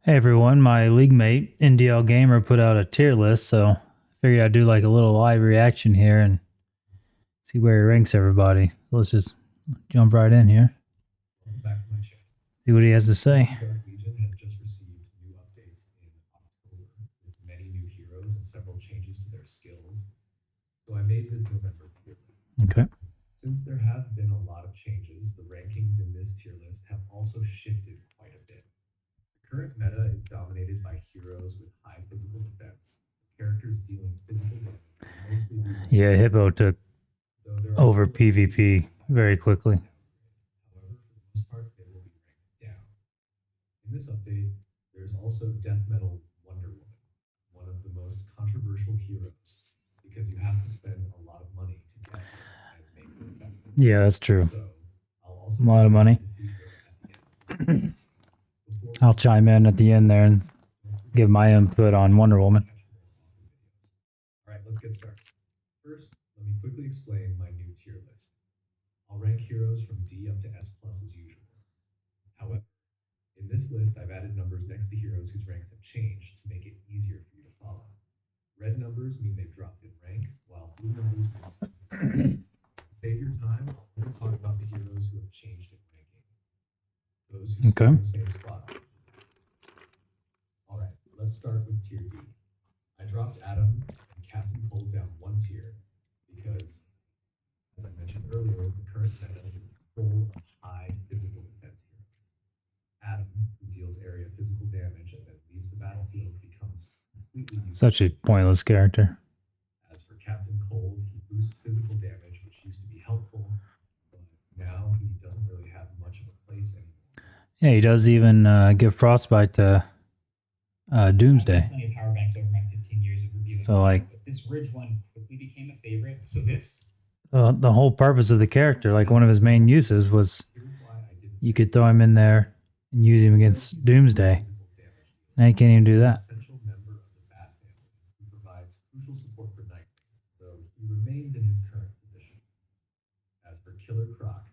Hey everyone, my league mate NDLGamer put out a tier list, so I figured I'd do like a little live reaction here and see where he ranks everybody. So let's just jump right in here. Welcome back to my channel. See what he has to say. Dark Legion has just received new updates in October with many new heroes and several changes to their skills. So I made this November tier list. Okay. Since there have been a lot of changes, the rankings in this tier list have also shifted quite a bit. The current meta is dominated by heroes with high physical defense, characters dealing physical damage, mostly Yeah, Hippo took over PvP very quickly. However, for the most part, they will be ranked down. In this update, there's also Death Metal Wonder Woman, one of the most controversial heroes, because you have to spend a lot of money to get her and make her effective. Yeah, that's true. So, I'll also a lot of money. I'll chime in at the end there and give my input on Wonder Woman. All right, let's get started. First, let me quickly explain my new tier list. I'll rank heroes from D up to S+ as usual. However, in this list, I've added numbers next to heroes whose ranks have changed to make it easier for you to follow. Red numbers mean they've dropped in rank, while blue numbers mean save your time. I'm going to talk about the heroes who have changed in ranking. Those who stay in the same spot. All right, let's start with tier D. I dropped Adam and Captain Cold down one tier because, as I mentioned earlier, the current meta is full of high physical defense heroes. Adam, who deals area physical damage and then leaves the battlefield, becomes completely useless. Such a pointless character. As for Captain Cold, he boosts physical damage, which used to be helpful, but now he doesn't really have much of a place anymore. Yeah, he does even give frostbite to Doomsday. Plenty of power banks over my 15 years of reviewing. So like, but this Ridge one quickly became a favorite. So this. The whole purpose of the character, like one of his main uses was you could throw him in there and use him against Doomsday. Now you can't even do that. Essential member of the Bat family who provides crucial support for Nightwing, so he remains in his current position. As for Killer Croc,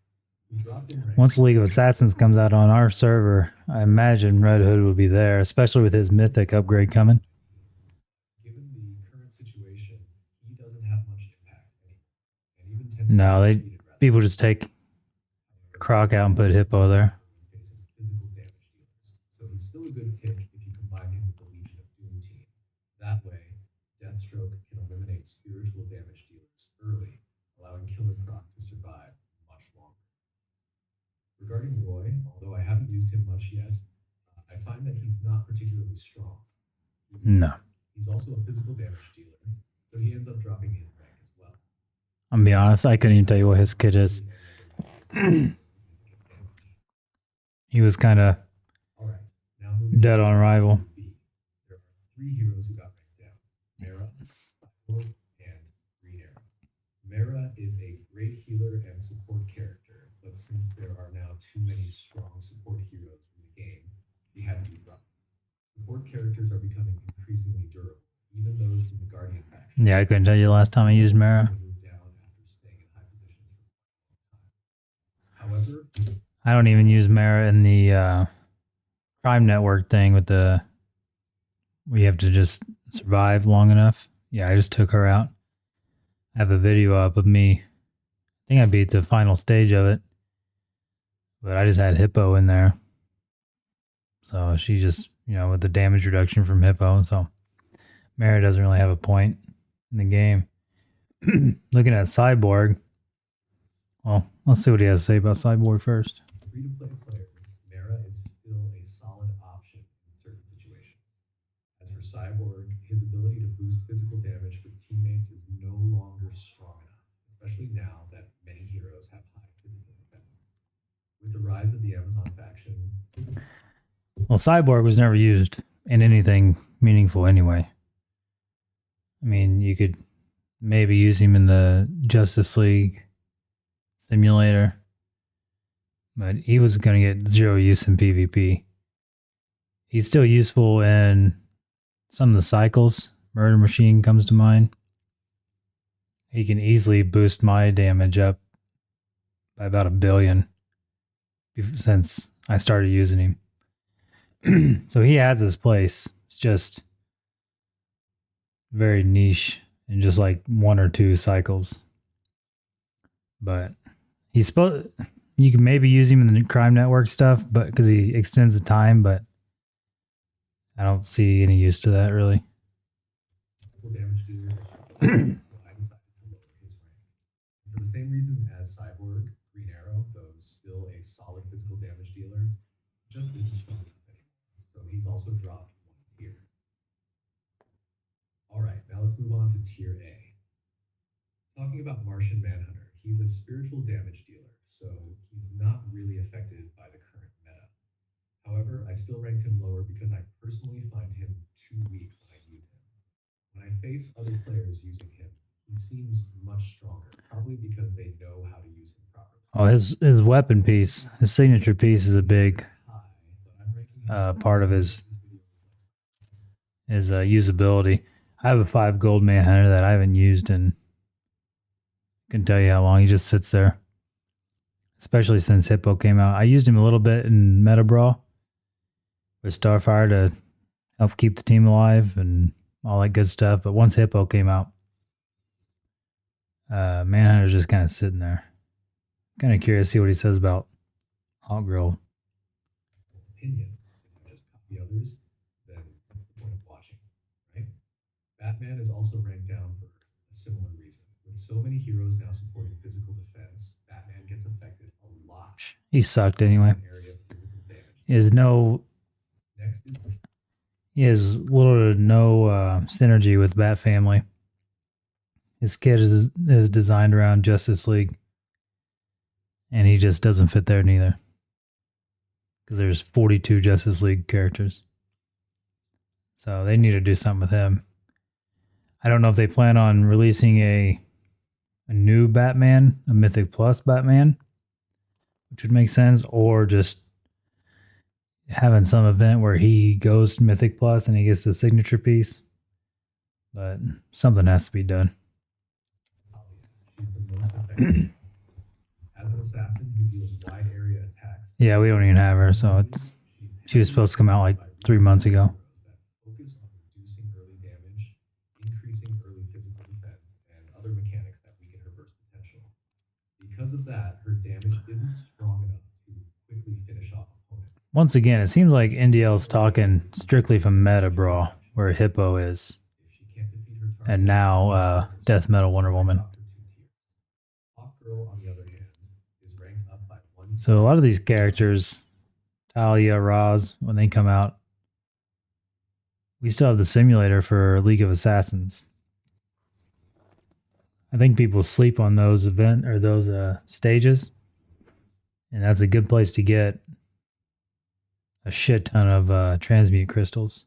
who dropped in rank. Once League of Assassins comes out on our server, I imagine Red Hood will be there, especially with his mythic upgrade coming. Given the current situation, he doesn't have much impact anymore. And even no, people just take Croc out and put Hippo there. So he's still a good pick if you combine him with the Legion of Doom team. That way, Deathstroke can eliminate spiritual damage dealers early, allowing Killer Croc to survive much longer. Regarding Roy, although I haven't used him much yet, I find that he's not particularly strong. No. He's also a physical damage dealer, so he ends up dropping in rank as well. I'm gonna be honest, I couldn't even tell you what his kit is. He was kind of dead on arrival. There are 3 heroes who got ranked down: Mara, Cyborg, and Green Arrow. Mara is a great healer and support character, but since there are now too many strong support heroes in the game, he had to be dropped. Support characters are becoming increasingly durable, even those from the Guardian faction. Yeah, I couldn't tell you the last time I used Mara. However, I don't even use Mara in the Prime Network thing with the where you have to just survive long enough. Yeah, I just took her out. I have a video up of me. I think I beat the final stage of it, but I just had Hippo in there. So she just, with the damage reduction from Hippo. So Mara doesn't really have a point in the game. Looking at Cyborg. Well, let's see what he has to say about Cyborg first. Free-to-play players, Mara is still a solid option in certain situations. As for Cyborg, his ability to boost physical damage for teammates is no longer strong enough, especially now that many heroes have high physical defense. With the rise of the Amazon faction... Well, Cyborg was never used in anything meaningful anyway. I mean, you could maybe use him in the Justice League simulator, but he was going to get 0 use in PvP. He's still useful in some of the cycles. Murder Machine comes to mind. He can easily boost my damage up by about 1 billion since I started using him. So he has his place. It's just very niche and just like one or two cycles. But he's supposed you can maybe use him in the crime network stuff, but because he extends the time, but I don't see any use to that really. Damage dealer, so I decided to lower his rank. For the same reason as Cyborg, Green Arrow, though still a solid physical damage dealer, just isn't strong enough anymore. So he's also dropped one tier. Alright, now let's move on to tier A. Talking about Martian Manhunter, he's a spiritual damage dealer, so he's not really affected by the current meta. However, I still ranked him lower because I personally find him too weak when I use him. When I face other players using him, he seems much stronger, probably because they know how to use him properly. Oh, his weapon piece, his signature piece is a big part of his usability. I have a 5 gold Manhunter that I haven't used in can tell you how long. He just sits there, especially since Hippo came out. I used him a little bit in Meta Brawl with Starfire to help keep the team alive and all that good stuff. But once Hippo came out, Manhunter's just kind of sitting there. Kind of curious to see what he says about Hot Grill. Opinion. If I just copy others, then what's the point of watching, right? Batman is also ranked down for a similar reason. With so many heroes now supporting physical defense, Batman gets affected a lot. He sucked anyway. He has no. He has little to no synergy with Bat Family. His kid is designed around Justice League, and he just doesn't fit there neither. Because there's 42 Justice League characters, so they need to do something with him. I don't know if they plan on releasing a new Batman, a Mythic Plus Batman, which would make sense, or just having some event where he goes to Mythic Plus and he gets the signature piece. But something has to be done. She's the most effective. As an assassin who deals wide area attacks. Yeah, we don't even have her, so she was supposed to come out like 3 months ago. Focus on reducing early damage, increasing early physical defense, and other mechanics that weaken her burst potential. Because of that, her damage isn't strong enough to quickly finish off opponents. Once again, it seems like NDL's talking strictly from Meta Brawl, where Hippo is, and now Death Metal Wonder Woman. So a lot of these characters, Talia, Roz, when they come out, we still have the simulator for League of Assassins. I think people sleep on those stages, and that's a good place to get a shit ton of transmute crystals.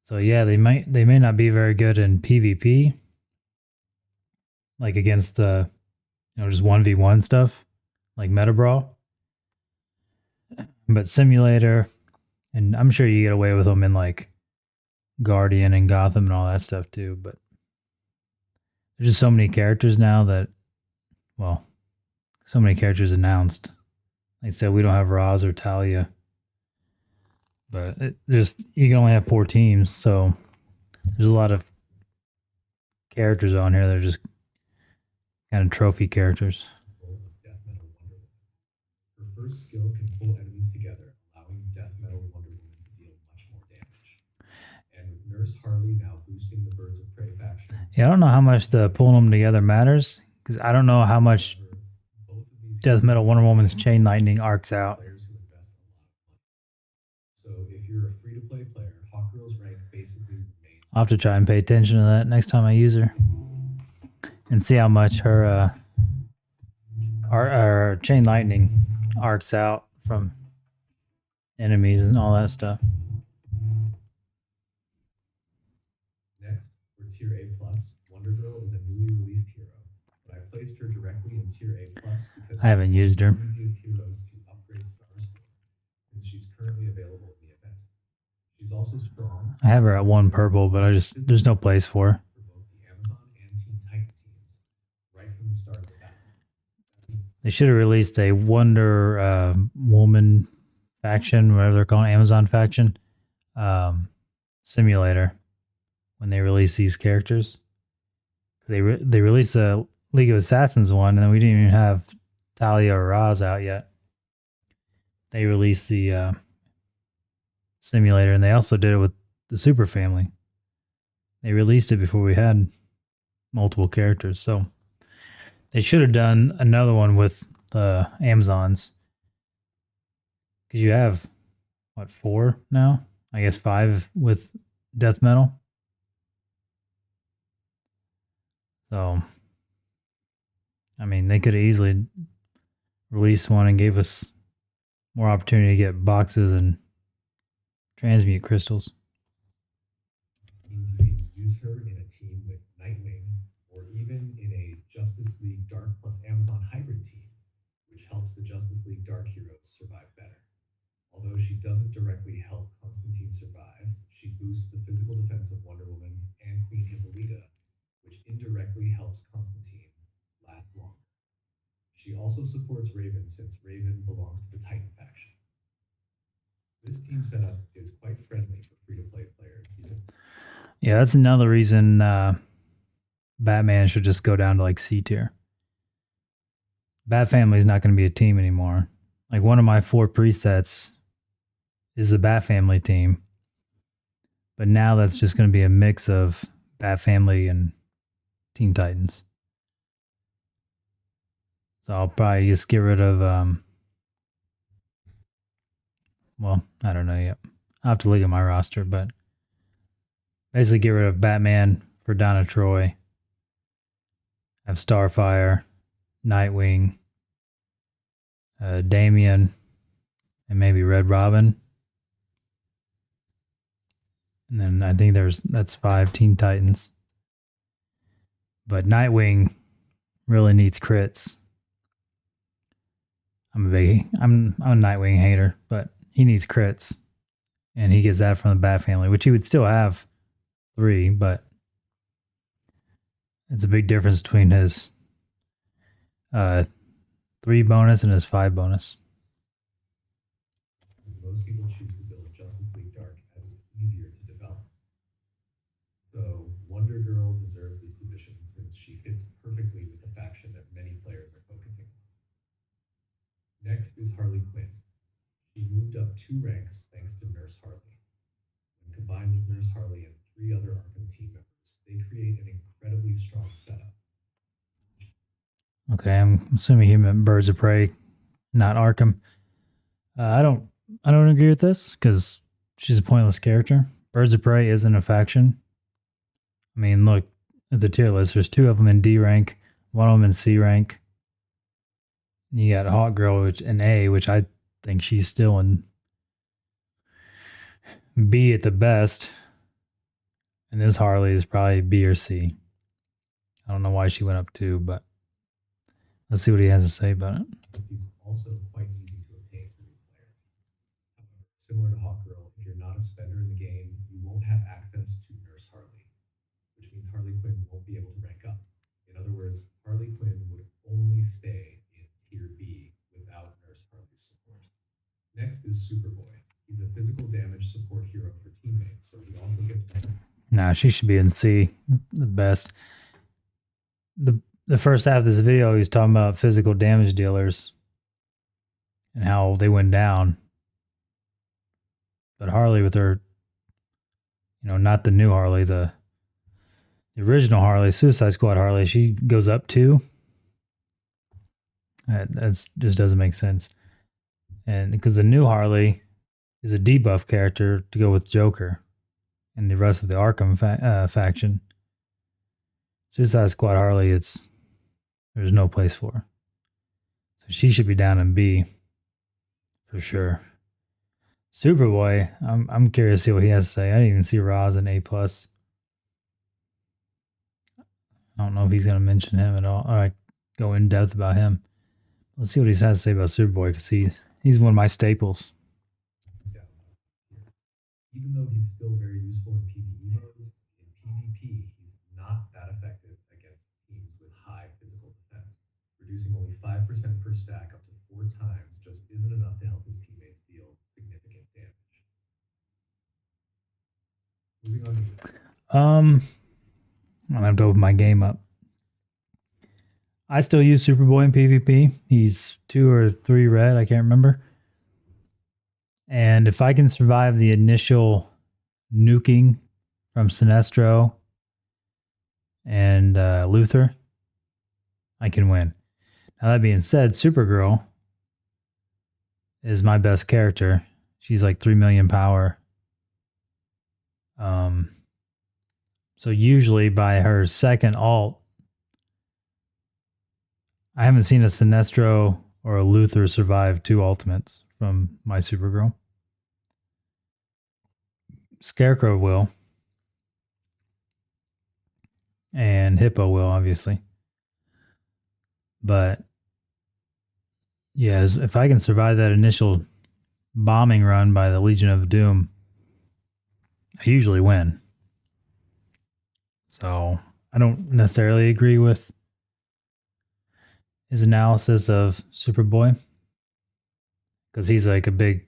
So yeah, they may not be very good in PvP, like against the just 1v1 stuff like Meta Brawl, but simulator, and I'm sure you get away with them in like Guardian and Gotham and all that stuff too. But there's just so many characters now that, well, so many characters announced. Like I said, we don't have Roz or Talia, but you can only have 4 teams, so there's a lot of characters on here that are just kind of trophy characters. Her first skill can pull enemies together, allowing Death Metal Wonder Woman to deal much more damage. And with Nurse Harley now boosting the Birds of Prey faction. Yeah, I don't know how much the pulling them together matters, because I don't know how much Death Metal Wonder Woman's Chain Lightning arcs out. So if you're a free-to-play player, Hawkgirl's rank basically remains. I'll have to try and pay attention to that next time I use her, and see how much her our Chain Lightning arcs out from enemies and all that stuff. Next, for Tier A+, Wonder Girl is a newly released hero, but I placed her directly in Tier A+ because I haven't used her. Heroes to upgrade star score, since she's currently available in the event. She's also strong. I have her at 1 purple, but there's no place for her. For both the Amazon and Teen Titan teams, right from the start of the battle. They should have released a Wonder Woman faction, whatever they're calling Amazon faction simulator when they release these characters. They released a League of Assassins one, and then we didn't even have Talia or Raz out yet. They released the simulator, and they also did it with the Super Family. They released it before we had multiple characters, so they should have done another one with the Amazons. Because you have, what, 4 now? I guess 5 with Death Metal. So, I mean, they could have easily released one and gave us more opportunity to get boxes and transmute crystals. Means you can use her in a team with Nightwing, or even in a Justice League Dark plus Amazon hybrid team, which helps the Justice League Dark heroes survive better. Although she doesn't directly help Constantine survive, she boosts the physical defense of Wonder Woman and Queen Hippolyta, which indirectly helps Constantine last longer. She also supports Raven since Raven belongs to the Titan faction. This team setup is quite friendly for free-to-play players. Yeah, that's another reason Batman should just go down to like C tier. Bat Family's not going to be a team anymore. Like one of my 4 presets is the Bat Family team. But now that's just going to be a mix of Bat Family and Teen Titans. So I'll probably just get rid of, well, I don't know yet. I'll have to look at my roster, but basically get rid of Batman for Donna Troy. Have Starfire, Nightwing, Damian, and maybe Red Robin. And then I think that's 5 Teen Titans. But Nightwing really needs crits. I'm a Nightwing hater, but he needs crits. And he gets that from the Bat Family, which he would still have 3, but it's a big difference between his 3 bonus and his 5 bonus. Most people choose to build Justice League Dark as it's easier to develop. So Wonder Girl deserves this position since she fits perfectly with the faction that many players are focusing on. Next is Harley Quinn. She moved up 2 ranks thanks to Nurse Harley. When combined with Nurse Harley and 3 other Arkham team members, they create an incredibly strong setup. Okay, I'm assuming he meant Birds of Prey, not Arkham. I don't agree with this because she's a pointless character. Birds of Prey isn't a faction. I mean, look at the tier list. There's 2 of them in D rank, 1 of them in C rank. You got Hawk Girl in A, which I think she's still in B at the best. And this Harley is probably B or C. I don't know why she went up 2, but let's see what he has to say about it. He's also quite easy to obtain for new players. However, similar to Hawk Girl, if you're not a spender in the game, you won't have access to Nurse Harley, which means Harley Quinn won't be able to rank up. In other words, Harley Quinn would only stay in Tier B without Nurse Harley's support. Next is Superboy. He's a physical damage support hero for teammates, so he also gets better. Nah, she should be in C, the best. The first half of this video, he's talking about physical damage dealers and how they went down. But Harley with her, not the new Harley, the original Harley, Suicide Squad Harley, she goes up 2. That just doesn't make sense. And because the new Harley is a debuff character to go with Joker and the rest of the Arkham faction. Suicide Squad Harley, there's no place for her. So she should be down in B for sure. Superboy, I'm curious to see what he has to say. I didn't even see Roz in A+. I don't know if he's going to mention him at all. All right, go in depth about him. Let's see what he has to say about Superboy because he's one of my staples. Even though he's still very useful in PvE modes, in PvP, he's not that effective against teams with high physical defense. Reducing only 5% per stack up to 4 times just isn't enough to help his teammates deal I'll have to open my game up. I still use Superboy in PvP. He's 2 or 3 red, I can't remember. And if I can survive the initial nuking from Sinestro and Luther, I can win. Now, that being said, Supergirl is my best character. She's like 3 million power. So usually by her second ult, I haven't seen a Sinestro or a Luther survive 2 ultimates from my Supergirl. Scarecrow will. And Hippo will, obviously. But yeah, if I can survive that initial bombing run by the Legion of Doom, I usually win. So I don't necessarily agree with his analysis of Superboy, because he's like a big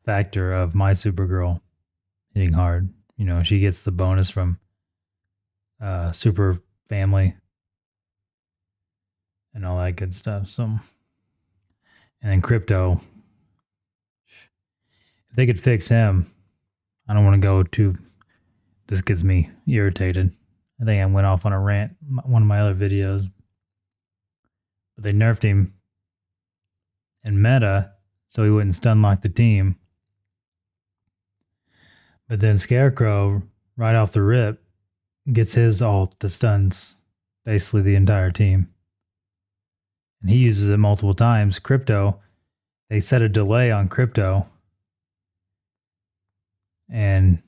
factor of my Supergirl hitting hard. You know, she gets the bonus from Super Family and all that good stuff. So, and then Crypto, if they could fix him, I don't want to go too. This gets me irritated. I think I went off on a rant one of my other videos, but they nerfed him in meta so he wouldn't stun lock the team. But then Scarecrow, right off the rip, gets his ult that stuns basically the entire team. And he uses it multiple times. Crypto, they set a delay on Crypto, and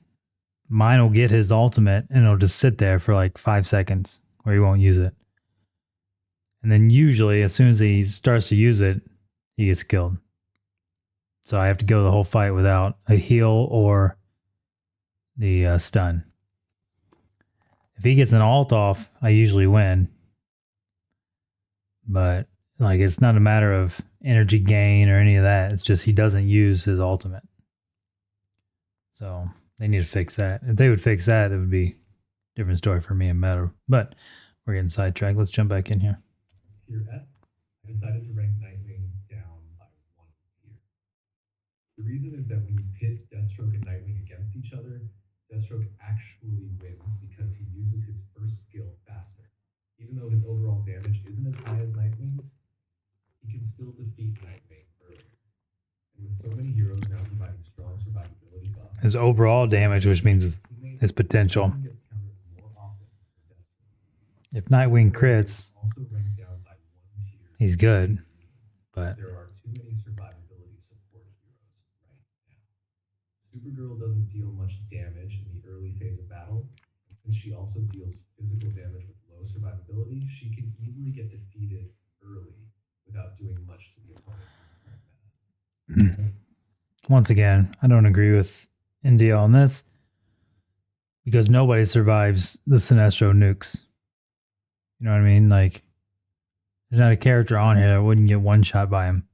mine will get his ultimate and it'll just sit there for like 5 seconds where he won't use it. And then usually as soon as he starts to use it, he gets killed. So I have to go the whole fight without a heal or the stun. If he gets an ult off, I usually win. But like, it's not a matter of energy gain or any of that. It's just he doesn't use his ultimate. So they need to fix that. If they would fix that, it would be a different story for me and meta. But we're getting sidetracked. Let's jump back in here. Tier S, I decided to rank Nightwing down by 1 tier. The reason is that when you pit Deathstroke and Nightwing against each other, Deathstroke actually wins because he uses his first skill faster. Even though his overall damage isn't as high as Nightwing's, he can still defeat Nightwing earlier. And with so many heroes now providing strong survivability buffs, His overall damage, which means his potential. If Nightwing crits, he's good, but there are too many survivability support heroes right now. Supergirl doesn't deal much damage in the early phase of battle. Since she also deals physical damage with low survivability, she can easily get defeated early without doing much to the opponent. Once again, I don't agree with NDL on this because nobody survives the Sinestro nukes. You know what I mean? Like, there's not a character on here that wouldn't get one shot by him.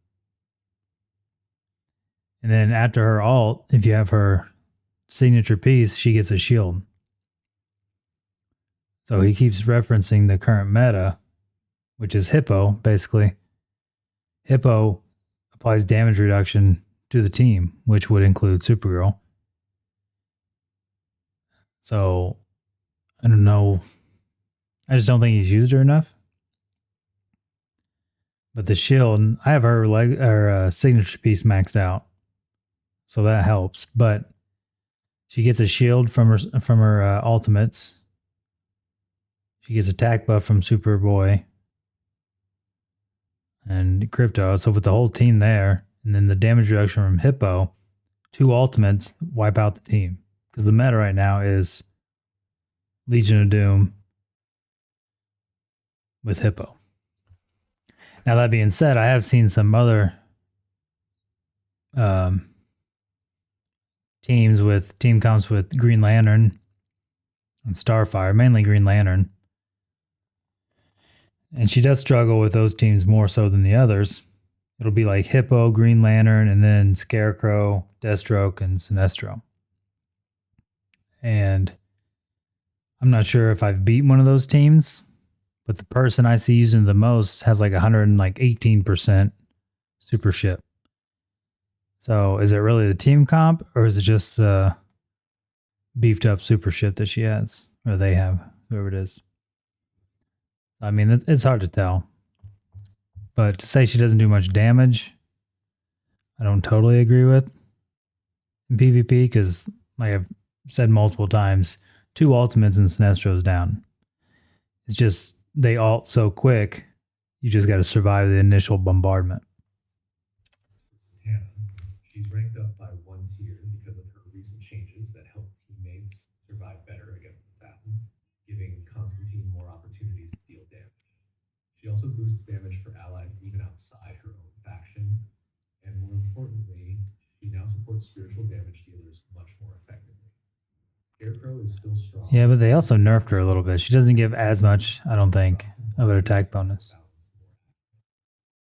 And then after her ult, if you have her signature piece, she gets a shield. So he keeps referencing the current meta, which is Hippo, basically. Hippo applies damage reduction to the team, which would include Supergirl. So, I don't know. I just don't think he's used her enough. But the shield, I have her signature piece maxed out, so that helps. But she gets a shield from her ultimates. She gets attack buff from Superboy and Crypto. So with the whole team there, and then the damage reduction from Hippo, 2 ultimates wipe out the team. Because the meta right now is Legion of Doom with Hippo. Now, that being said, I have seen some other team comps with Green Lantern and Starfire, mainly Green Lantern. And she does struggle with those teams more so than the others. It'll be like Hippo, Green Lantern, and then Scarecrow, Deathstroke, and Sinestro. And I'm not sure if I've beaten one of those teams, but the person I see using the most has like 118% super ship. So is it really the team comp or is it just the beefed up super ship that she has or they have, whoever it is? I mean, it's hard to tell. But to say she doesn't do much damage, I don't totally agree with in PvP because, like I've said multiple times, 2 ultimates and Sinestro's down. It's just they ult so quick, you just got to survive the initial bombardment. Hannah. She's ranked up by 1 tier because of her recent changes that help teammates survive better against assassins, giving Constantine more opportunities to deal damage. She also boosts damage for allies even outside her own faction, and more importantly, she now supports spiritual damage dealers much more effectively. Scarecrow is still strong. Yeah, but they also nerfed her a little bit. She doesn't give as much, I don't think, of an attack bonus.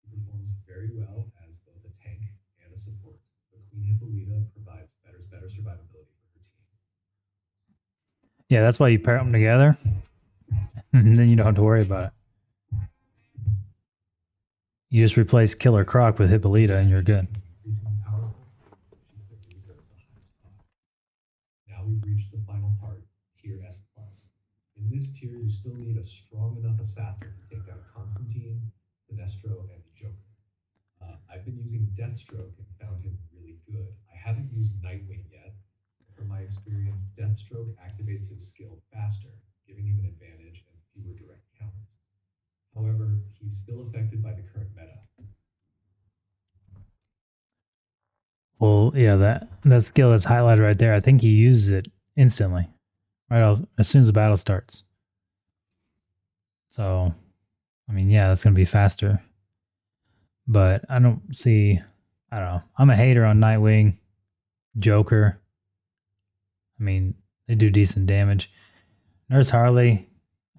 She performs very well as both a tank and a support, but Queen Hippolyta provides better survivability for her team. Yeah, that's why you pair them together, and then you don't have to worry about it. You just replace Killer Croc with Hippolyta, and you're good. Increasingly powerful, she clearly deserves a higher spot. Now we've reached the final part, Tier S+. In this tier, you still need a strong enough assassin to take down Constantine, Sinestro, and the Joker. I've been using Deathstroke and found him really good. I haven't used Nightwing yet, but from my experience, Deathstroke activates his skill faster, giving him an advantage and fewer direct counters. However, he's still affected by the current meta. Well, yeah, that skill that's highlighted right there, I think he uses it instantly, right as soon as the battle starts. So, I mean, yeah, that's going to be faster. But I don't know. I'm a hater on Nightwing, Joker. I mean, they do decent damage. Nurse Harley,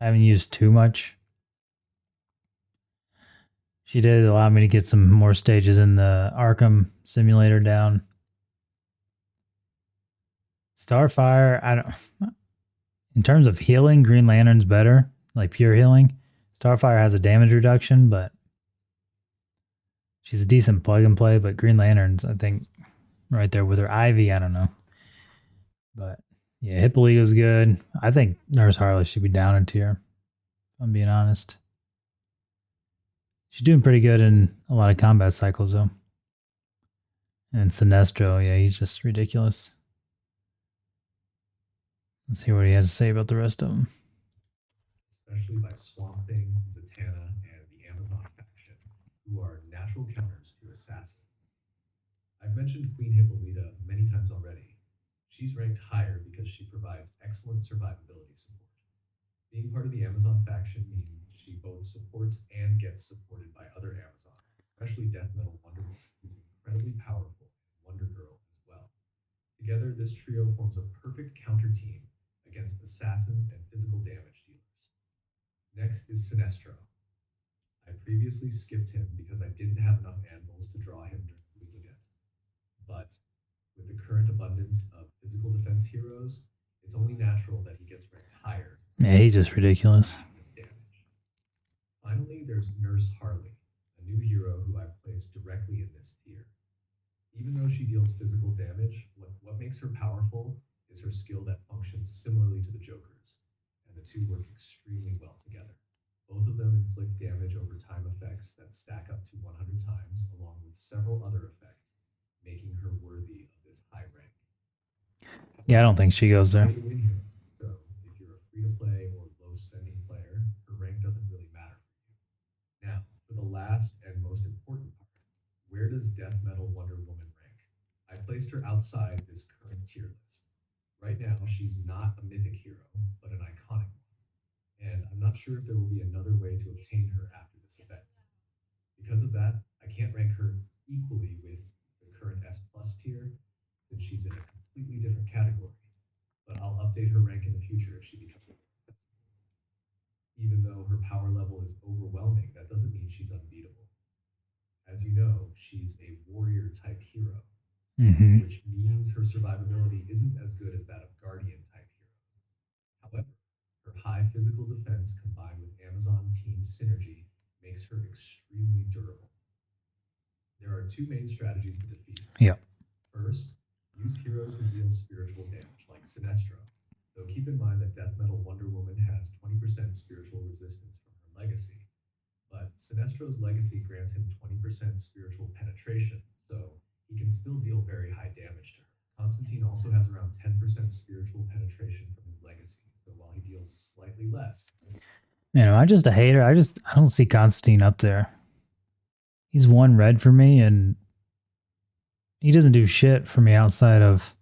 I haven't used too much. She did allow me to get some more stages in the Arkham simulator down. Starfire, I don't. In terms of healing, Green Lantern's better, like pure healing. Starfire has a damage reduction, but she's a decent plug and play. But Green Lantern's, I think, right there with her. Ivy, I don't know. But yeah, Hippolyta's good. I think Nurse Harley should be down in tier, if I'm being honest. She's doing pretty good in a lot of combat cycles, though. And Sinestro, yeah, he's just ridiculous. Let's see what he has to say about the rest of them. Especially by Swamp Thing, Zatanna, and the Amazon faction, who are natural counters to assassins. I've mentioned Queen Hippolyta many times already. She's ranked higher because she provides excellent survivability support. Being part of the Amazon faction means she both supports and gets supported by other Amazons, especially Death Metal Wonder Woman, who's incredibly powerful, and Wonder Girl as well. Together, this trio forms a perfect counter team against assassins and physical damage dealers. Next is Sinestro. I previously skipped him because I didn't have enough animals to draw him during Blue Legend. But with the current abundance of physical defense heroes, it's only natural that he gets ranked higher. Yeah, he's just ridiculous. Finally, there's Nurse Harley, a new hero who I've placed directly in this tier. Even though she deals physical damage, what makes her powerful is her skill that functions similarly to the Joker's, and the two work extremely well together. Both of them inflict damage over time effects that stack up to 100 times, along with several other effects, making her worthy of this high rank. Yeah, I don't think she goes there. Pay to win here, so if you're a free-to-play or low-spending player, her rank doesn't really matter for you. Now, for the last and most important part, where does Death Metal Wonder Woman rank? I placed her outside this current tier list. Right now, she's not a mythic hero, but an iconic one. And I'm not sure if there will be another way to obtain her after this event. Because of that, I can't rank her equally with the current S plus tier, since she's in a completely different category. But I'll update her rank in the future if she becomes more accessible. Even though her power level is overwhelming, that doesn't mean she's unbeatable. As you know, she's a warrior type hero, which means her survivability isn't as good as that of guardian type heroes. However, makes her extremely durable. There are two main strategies to defeat her. Yeah. First, use heroes who deal spiritual damage, like Sinestro. Though keep in mind that Death Metal Wonder Woman has 20% spiritual resistance from her legacy. But Sinestro's legacy grants him 20% spiritual penetration, so he can still deal very high damage to her. Constantine also has around 10% spiritual penetration from his legacy, so while he deals slightly less. Man, am I just a hater? I don't see Constantine up there. He's one red for me, and he doesn't do shit for me outside of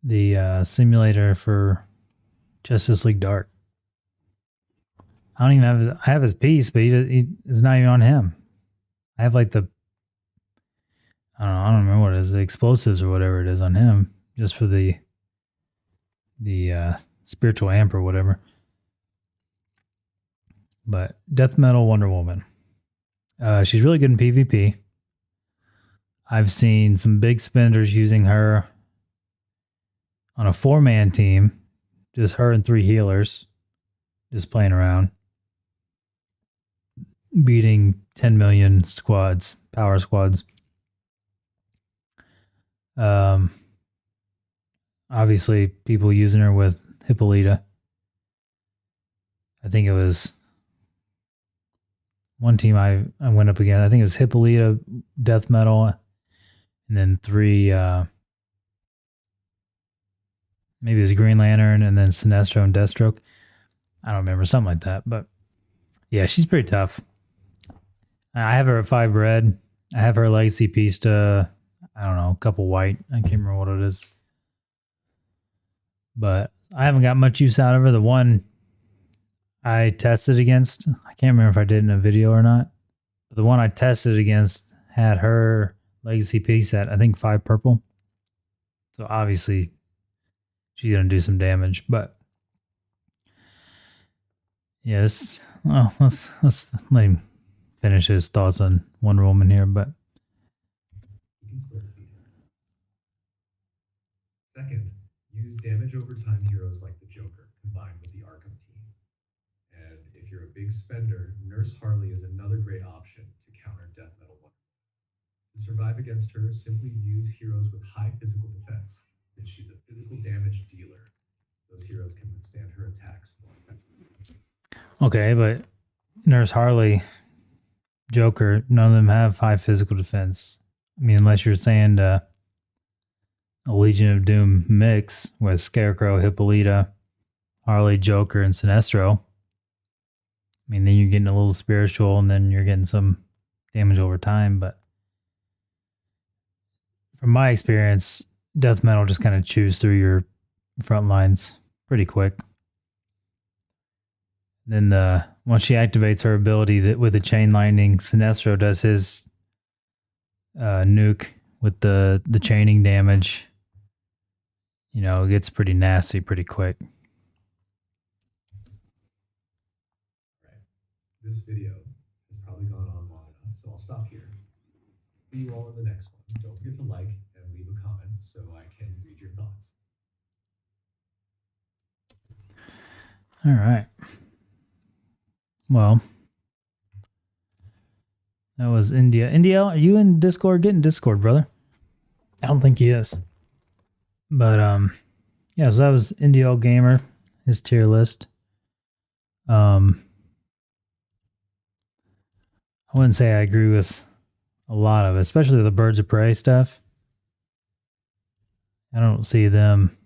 the simulator for Justice League Dark. I don't even have I have his piece, but he it's not even on him. I have like I don't remember what it is, the explosives or whatever it is on him, just for the spiritual amp or whatever. But Death Metal Wonder Woman. She's really good in PvP. I've seen some big spenders using her on a 4-man team, just her and 3 healers, just playing around, beating 10 million squads, power squads. Obviously, people using her with Hippolyta. I think it was one team I went up against. I think it was Hippolyta, Death Metal, and then 3, maybe it was Green Lantern, and then Sinestro and Deathstroke. I don't remember, something like that. But yeah, she's pretty tough. I have her at 5 red. I have her legacy piece to, I don't know, a couple white. I can't remember what it is. But I haven't got much use out of her. The one I tested against, I can't remember if I did in a video or not, but the one I tested against had her legacy piece at, I think, 5 purple. So obviously she's going to do some damage, but yeah, let's let him finish his thoughts on Wonder Woman here, but Second, use damage over time heroes like the Joker combined with the Arkham team. And if you're a big spender, Nurse Harley is another great option to counter Death Metal Wonder Woman. To survive against her, simply use heroes with high physical defense, since she's a physical damage dealer. Those heroes can withstand her attacks more effectively. okay, but Nurse Harley, Joker, none of them have high physical defense. I mean, unless you're saying a Legion of Doom mix with Scarecrow, Hippolyta, Harley, Joker, and Sinestro. I mean, then you're getting a little spiritual, and then you're getting some damage over time. But from my experience, Death Metal just kind of chews through your front lines pretty quick. Then once she activates her ability with the chain lightning, Sinestro does his nuke with the chaining damage. You know, it gets pretty nasty pretty quick. Right. This video has probably gone on long enough, so I'll stop here. See you all in the next one. Don't forget to like and leave a comment so I can read your thoughts. All right. Well, that was India. NDL, are you in Discord? Get in Discord, brother. I don't think he is. But yeah, so that was NDLGamer, his tier list. I wouldn't say I agree with a lot of it, especially the Birds of Prey stuff. I don't see them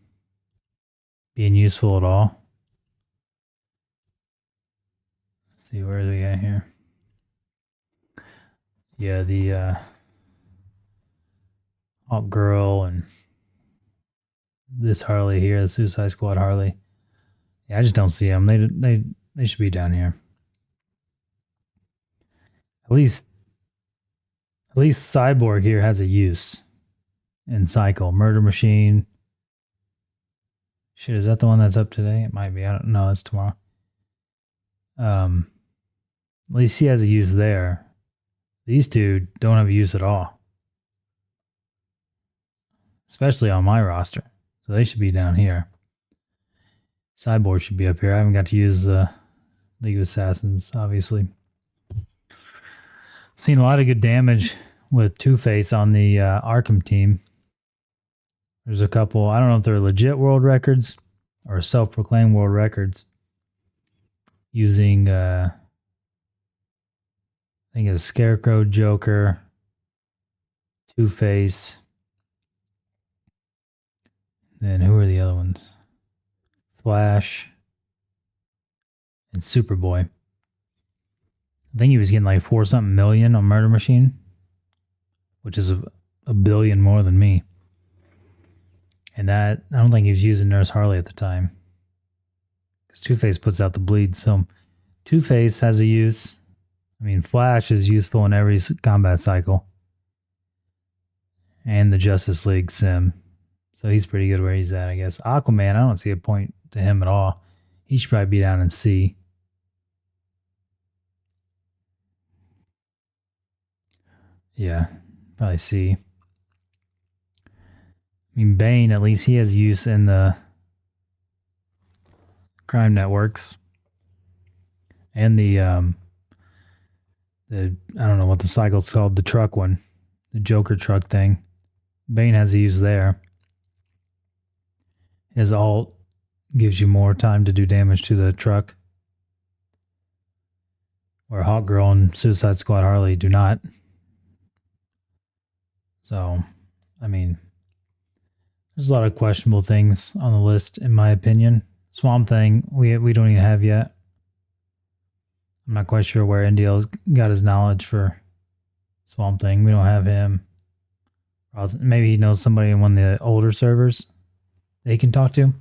being useful at all. Let's see, where are we at here? Yeah, the Hawk Girl and this Harley here, the Suicide Squad Harley. Yeah, I just don't see them. They should be down here. At least Cyborg here has a use in Cycle. Murder Machine. Shit, is that the one that's up today? It might be. I don't know. It's tomorrow. At least he has a use there. These two don't have a use at all, especially on my roster. So they should be down here. Cyborg should be up here. I haven't got to use League of Assassins, obviously. Seen a lot of good damage with Two-Face on the Arkham team. There's a couple, I don't know if they're legit world records or self-proclaimed world records using, I think it's Scarecrow, Joker, Two-Face. Then who are the other ones? Flash and Superboy. I think he was getting like 4-something million on Murder Machine, which is a billion more than me. And that, I don't think he was using Nurse Harley at the time, because Two-Face puts out the bleed. So Two-Face has a use. I mean, Flash is useful in every combat cycle. And the Justice League sim. So he's pretty good where he's at, I guess. Aquaman, I don't see a point to him at all. He should probably be down in C. Yeah, probably C. I mean, Bane, at least he has use in the crime networks. And the I don't know what the cycle's called, the truck one. The Joker truck thing. Bane has a use there. His ult gives you more time to do damage to the truck. Where Hawkgirl and Suicide Squad Harley do not. So, I mean, there's a lot of questionable things on the list, in my opinion. Swamp Thing, we don't even have yet. I'm not quite sure where NDL's got his knowledge for Swamp Thing. We don't have him. Maybe he knows somebody in one of the older servers they can talk to.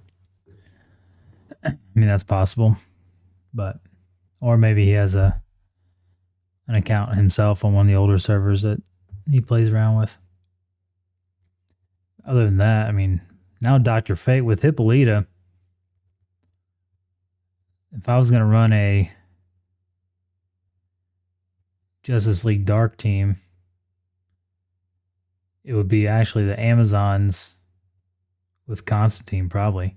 I mean, that's possible. But, or maybe he has an account himself on one of the older servers that he plays around with. Other than that, I mean, now Dr. Fate with Hippolyta. If I was going to run a Justice League Dark team, it would be actually the Amazons with Constantine, probably.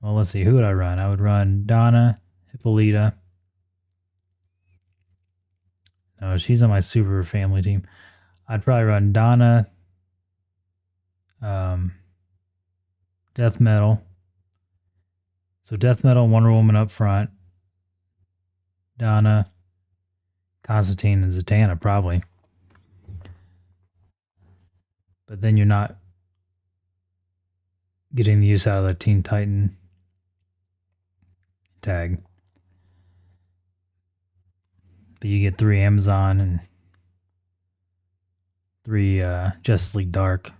Well, let's see. Who would I run? I would run Donna, Hippolyta. No, she's on my Super Family team. I'd probably run Donna, Death Metal. So Death Metal, Wonder Woman up front. Donna, Constantine, and Zatanna, probably. But then you're not getting the use out of the Teen Titan tag. But you get 3 Amazon and 3 Justice League Dark.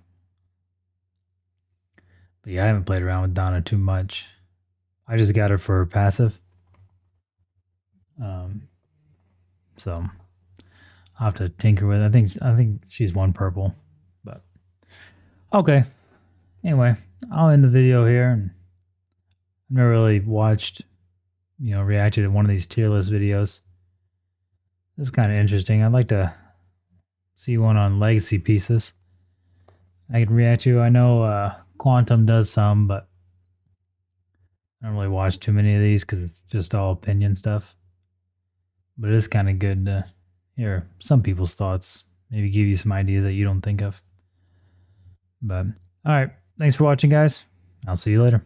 But yeah, I haven't played around with Donna too much. I just got her for passive. So I'll have to tinker with it. I think she's 1 purple. But okay. Anyway, I'll end the video here. And I've never really watched, reacted to one of these tier list videos. This is kind of interesting. I'd like to see one on legacy pieces I can react to. I know Quantum does some, but I don't really watch too many of these because it's just all opinion stuff. But it is kind of good to hear some people's thoughts. Maybe give you some ideas that you don't think of. But, all right. Thanks for watching, guys. I'll see you later.